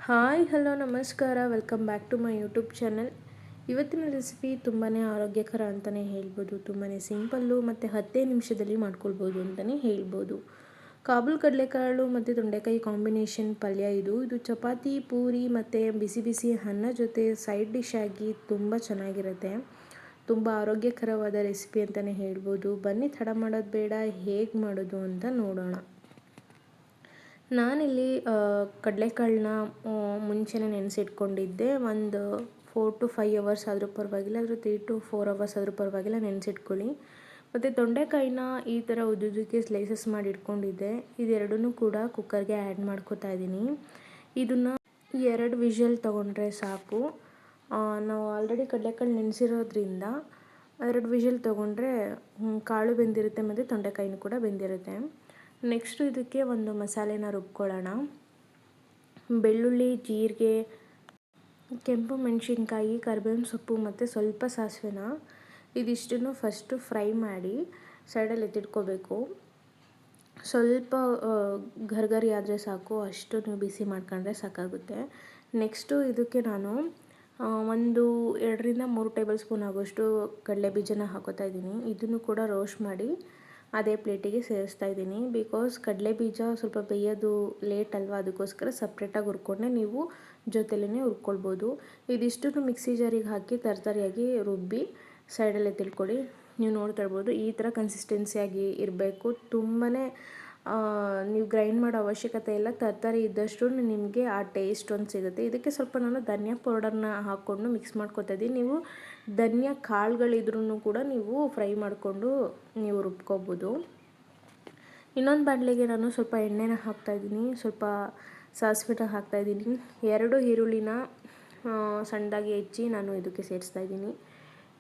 Hi hello ನಮಸ್ಕಾರ, welcome back to my YouTube channel. ಇವತ್ತಿನ recipe ತುಂಬಾ ಆರೋಗ್ಯಕರ ಅಂತಲೇ ಹೇಳ್ಬೋದು. ತುಂಬಾ ಸಿಂಪಲ್ಲು ಮತ್ತು 10 ನಿಮಿಷದಲ್ಲಿ ಮಾಡ್ಕೊಳ್ಬೋದು ಅಂತಲೇ ಹೇಳ್ಬೋದು. ಕಾಬೂಲ್ ಕಡಲೆಕಾಳು ಮತ್ತು ತೊಂಡೆಕಾಯಿ ಕಾಂಬಿನೇಷನ್ ಪಲ್ಯ ಇದು ಚಪಾತಿ, ಪೂರಿ ಮತ್ತು ಬಿಸಿ ಬಿಸಿ ಅನ್ನ ಜೊತೆ ಸೈಡ್ ಡಿಶ್ ಆಗಿ ತುಂಬ ಚೆನ್ನಾಗಿರುತ್ತೆ. ತುಂಬ ಆರೋಗ್ಯಕರವಾದ ರೆಸಿಪಿ ಅಂತಲೇ ಹೇಳ್ಬೋದು. ಬನ್ನಿ ತಡ ಮಾಡೋದು ಬೇಡ, ಹೇಗೆ ಮಾಡೋದು ಅಂತ ನೋಡೋಣ. ನಾನಿಲ್ಲಿ ಕಡಲೆಕಾಳನ್ನ ಮುಂಚೆನೇ ನೆನೆಸಿಟ್ಕೊಂಡಿದ್ದೆ. ಒಂದು 4 to 5 ಅವರ್ಸ್ ಆದರೂ ಪರವಾಗಿಲ್ಲ, ಆದರೂ 3 to 4 ಅವರ್ಸ್ ಆದರೂ ಪರವಾಗಿಲ್ಲ ನೆನೆಸಿಟ್ಕೊಳ್ಳಿ. ಮತ್ತು ತೊಂಡೆಕಾಯಿನ ಈ ಥರ ಉದ್ದುದಕ್ಕೆ ಸ್ಲೈಸಸ್ ಮಾಡಿ ಇಟ್ಕೊಂಡಿದ್ದೆ. ಇದೆರಡನ್ನೂ ಕೂಡ ಕುಕ್ಕರ್ಗೆ ಆ್ಯಡ್ ಮಾಡ್ಕೋತಾ ಇದ್ದೀನಿ. ಇದನ್ನು 2 ವಿಷಲ್ ತೊಗೊಂಡ್ರೆ ಸಾಕು. ನಾವು ಆಲ್ರೆಡಿ ಕಡಲೆಕಾಳು ನೆನೆಸಿರೋದ್ರಿಂದ 2 ವಿಷಲ್ ತೊಗೊಂಡ್ರೆ ಕಾಳು ಬೆಂದಿರುತ್ತೆ ಮತ್ತು ತೊಂಡೆಕಾಯಿನೂ ಕೂಡ ಬೆಂದಿರುತ್ತೆ. ನೆಕ್ಸ್ಟು ಇದಕ್ಕೆ ಒಂದು ಮಸಾಲೆನ ರುಬ್ಕೊಳ್ಳೋಣ. ಬೆಳ್ಳುಳ್ಳಿ, ಜೀರಿಗೆ, ಕೆಂಪು ಮೆಣಸಿನ್ಕಾಯಿ, ಕರಿಬೇವಿನ ಸೊಪ್ಪು ಮತ್ತು ಸ್ವಲ್ಪ ಸಾಸಿವೆನ ಇದಿಷ್ಟನ್ನು ಫಸ್ಟು ಫ್ರೈ ಮಾಡಿ ಸೈಡಲ್ಲಿ ಎತ್ತಿಟ್ಕೋಬೇಕು. ಸ್ವಲ್ಪ ಗರಿ ಆದರೆ ಸಾಕು, ಅಷ್ಟು ನೀವು ಬಿಸಿ ಮಾಡ್ಕೊಂಡ್ರೆ ಸಾಕಾಗುತ್ತೆ. ನೆಕ್ಸ್ಟು ಇದಕ್ಕೆ ನಾನು 2 ರಿಂದ 3 ಟೇಬಲ್ ಸ್ಪೂನ್ ಆಗೋಷ್ಟು ಕಡಲೆ ಬೀಜನ ಹಾಕೋತಾ ಇದ್ದೀನಿ. ಇದನ್ನು ಕೂಡ ರೋಸ್ಟ್ ಮಾಡಿ ಅದೇ ಪ್ಲೇಟಿಗೆ ಸೇರಿಸ್ತಾ ಇದ್ದೀನಿ. ಬಿಕಾಸ್ ಕಡಲೆ ಬೀಜ ಸ್ವಲ್ಪ ಬೇಯೋದು ಲೇಟ್ ಅಲ್ವಾ, ಅದಕ್ಕೋಸ್ಕರ ಸಪ್ರೇಟಾಗಿ ಹುರ್ಕೊಂಡೆ ನೀವು ಜೊತೆಲೇ ಹುರ್ಕೊಳ್ಬೋದು. ಇದಿಷ್ಟನ್ನು ಮಿಕ್ಸಿ ಜಾರಿಗೆ ಹಾಕಿ ತರತರಿಯಾಗಿ ರುಬ್ಬಿ ಸೈಡಲ್ಲೇ ತಿಳ್ಕೊಳ್ಳಿ. ನೀವು ನೋಡ್ತಾ ಇರ್ಬೋದು, ಈ ಥರ ಕನ್ಸಿಸ್ಟೆನ್ಸಿಯಾಗಿ ಇರಬೇಕು. ತುಂಬಾ ನೀವು ಗ್ರೈಂಡ್ ಮಾಡೋ ಅವಶ್ಯಕತೆ ಇಲ್ಲ, ತರಕಾರಿ ಇದ್ದಷ್ಟು ನಿಮಗೆ ಆ ಟೇಸ್ಟ್ ಒಂದು ಸಿಗುತ್ತೆ. ಇದಕ್ಕೆ ಸ್ವಲ್ಪ ನಾನು ಧನಿಯಾ ಪೌಡರ್ನ ಹಾಕ್ಕೊಂಡು ಮಿಕ್ಸ್ ಮಾಡ್ಕೊತಾ ಇದ್ದೀನಿ. ನೀವು ಧನಿಯಾ ಕಾಳುಗಳಿದ್ರೂ ಕೂಡ ನೀವು ಫ್ರೈ ಮಾಡಿಕೊಂಡು ನೀವು ರುಬ್ಕೋಬೋದು. ಇನ್ನೊಂದು ಬಾಣಲೆಗೆ ನಾನು ಸ್ವಲ್ಪ ಎಣ್ಣೆನ ಹಾಕ್ತಾಯಿದ್ದೀನಿ, ಸ್ವಲ್ಪ ಸಾಸಿವೆನ ಹಾಕ್ತಾಯಿದ್ದೀನಿ. 2 ಈರುಳ್ಳಿನ ಸಣ್ಣದಾಗಿ ಹೆಚ್ಚಿ ನಾನು ಇದಕ್ಕೆ ಸೇರಿಸ್ತಾಯಿದ್ದೀನಿ.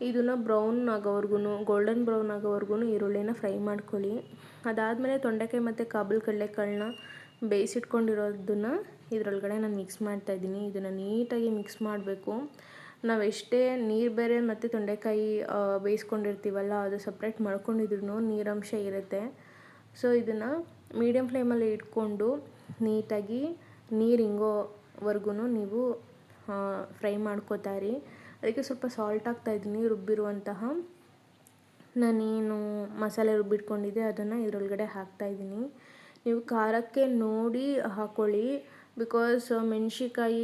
ಇದನ್ನು ಬ್ರೌನ್ ಆಗೋವರೆಗೂ, ಗೋಲ್ಡನ್ ಬ್ರೌನ್ ಆಗೋವರೆಗೂ ಈರುಳ್ಳಿನ ಫ್ರೈ ಮಾಡ್ಕೊಳ್ಳಿ. ಅದಾದಮೇಲೆ ತೊಂಡೆಕಾಯಿ ಮತ್ತು ಕಾಬೂಲ್ ಕಡಲೆಕಾಳನ್ನ ಬೇಯಿಸಿಟ್ಕೊಂಡಿರೋದನ್ನು ಇದರೊಳಗಡೆ ನಾನು ಮಿಕ್ಸ್ ಮಾಡ್ತಾಯಿದ್ದೀನಿ. ಇದನ್ನು ನೀಟಾಗಿ ಮಿಕ್ಸ್ ಮಾಡಬೇಕು. ನಾವು ಎಷ್ಟೇ ನೀರು ಬೇರೆ ಮತ್ತು ತೊಂಡೆಕಾಯಿ ಬೇಯಿಸ್ಕೊಂಡಿರ್ತೀವಲ್ಲ, ಅದು ಸಪ್ರೇಟ್ ಮಾಡ್ಕೊಂಡಿದ್ರು ನೀರಂಶ ಇರುತ್ತೆ. ಸೊ ಇದನ್ನು ಮೀಡಿಯಮ್ ಫ್ಲೇಮಲ್ಲಿ ಇಟ್ಕೊಂಡು ನೀಟಾಗಿ ನೀರು ಇಂಗೋವರೆಗೂ ನೀವು ಫ್ರೈ ಮಾಡ್ಕೋತಾರಿ. ಅದಕ್ಕೆ ಸ್ವಲ್ಪ ಸಾಲ್ಟ್ ಹಾಕ್ತಾಯಿದ್ದೀನಿ. ರುಬ್ಬಿರುವಂತಹ ನಾನೇನು ಮಸಾಲೆ ರುಬ್ಬಿಟ್ಕೊಂಡಿದ್ದೆ ಅದನ್ನು ಇದರೊಳಗಡೆ ಹಾಕ್ತಾಯಿದ್ದೀನಿ. ನೀವು ಖಾರಕ್ಕೆ ನೋಡಿ ಹಾಕ್ಕೊಳ್ಳಿ. ಬಿಕಾಸ್ ಮೆಣಸಿಕಾಯಿ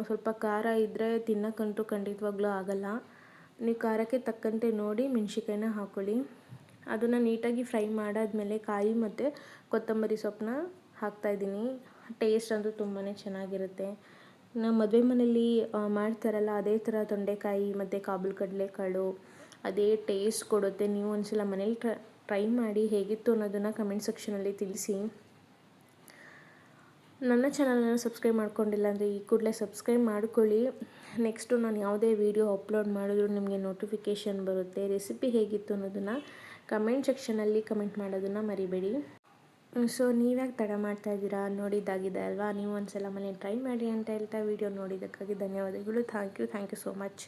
ಸ್ವಲ್ಪ ಖಾರ ಇದ್ದರೆ ತಿನ್ನೋಕ್ಕಂತೂ ಖಂಡಿತವಾಗ್ಲೂ ಆಗೋಲ್ಲ. ನೀವು ಖಾರಕ್ಕೆ ತಕ್ಕಂತೆ ನೋಡಿ ಮೆಣಸಿಕಾಯಿನ ಹಾಕ್ಕೊಳ್ಳಿ. ಅದನ್ನು ನೀಟಾಗಿ ಫ್ರೈ ಮಾಡಾದಮೇಲೆ ಕಾಯಿ ಮತ್ತು ಕೊತ್ತಂಬರಿ ಸೊಪ್ಪನ್ನ ಹಾಕ್ತಾಯಿದ್ದೀನಿ. ಟೇಸ್ಟ್ ಅಂತೂ ತುಂಬಾ ಚೆನ್ನಾಗಿರುತ್ತೆ. ನಮ್ಮ ಮದುವೆ ಮನೇಲಿ ಮಾಡ್ತಾರಲ್ಲ, ಅದೇ ಥರ ತೊಂಡೆಕಾಯಿ ಮತ್ತು ಕಾಬೂಲ್ ಕಡಲೆಕಾಳು ಅದೇ ಟೇಸ್ಟ್ ಕೊಡುತ್ತೆ. ನೀವು ಒಂದ್ಸಲ ಮನೇಲಿ ಟ್ರೈ ಮಾಡಿ, ಹೇಗಿತ್ತು ಅನ್ನೋದನ್ನು ಕಮೆಂಟ್ ಸೆಕ್ಷನಲ್ಲಿ ತಿಳಿಸಿ. ನನ್ನ ಚಾನಲನ್ನು ಸಬ್ಸ್ಕ್ರೈಬ್ ಮಾಡ್ಕೊಂಡಿಲ್ಲ ಅಂದರೆ ಈ ಕೂಡಲೇ ಸಬ್ಸ್ಕ್ರೈಬ್ ಮಾಡ್ಕೊಳ್ಳಿ. ನೆಕ್ಸ್ಟು ನಾನು ಯಾವುದೇ ವೀಡಿಯೋ ಅಪ್ಲೋಡ್ ಮಾಡಿದ್ರು ನಿಮಗೆ ನೋಟಿಫಿಕೇಷನ್ ಬರುತ್ತೆ. ರೆಸಿಪಿ ಹೇಗಿತ್ತು ಅನ್ನೋದನ್ನು ಕಮೆಂಟ್ ಸೆಕ್ಷನಲ್ಲಿ ಕಮೆಂಟ್ ಮಾಡೋದನ್ನು ಮರಿಬೇಡಿ. ಸೊ ನೀವ್ಯಾಕೆ ತಡ ಮಾಡ್ತಾಯಿದ್ದೀರಾ? ನೋಡಿದ್ದಾಗಿದೆ ಅಲ್ವಾ? ನೀವು ಒಂದ್ಸಲ ಮನೇಲಿ ಟ್ರೈ ಮಾಡಿ ಅಂತ ಹೇಳ್ತಾ ವಿಡಿಯೋ ನೋಡಿದ್ದಕ್ಕಾಗಿ ಧನ್ಯವಾದಗಳು. Thank you so much.